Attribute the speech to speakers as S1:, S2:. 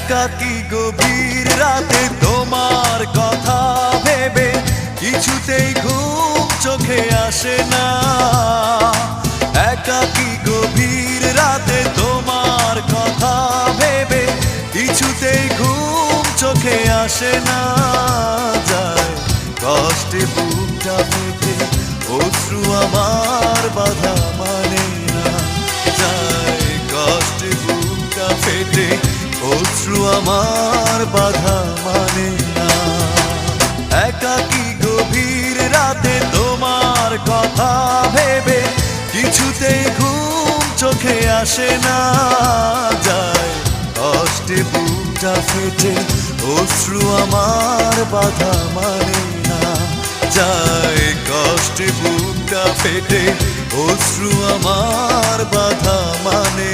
S1: একাকী গভীর রাতে তোমার কথা ভেবে কিছুতেই ঘুম চোখে আসে না। একাকী গভীর রাতে তোমার কথা ভেবে কিছুতেই ঘুম চোখে আসে না। যায় কষ্টে বুকটা ফেটে অশ্রু আমার বাধা মানে না। যায় কষ্টে বুকটা ফেটে অশ্রু আমার বাধা মানে না। একাকী গভীর রাতে তোমার কথা ভেবে কিছুতেই ঘুম চোখে আসে না। যায় কষ্টে বুকটা ফেটে অশ্রু আমার বাধা মানে না। যায় কষ্টে বুকটা ফেটে অশ্রু আমার বাধা মানে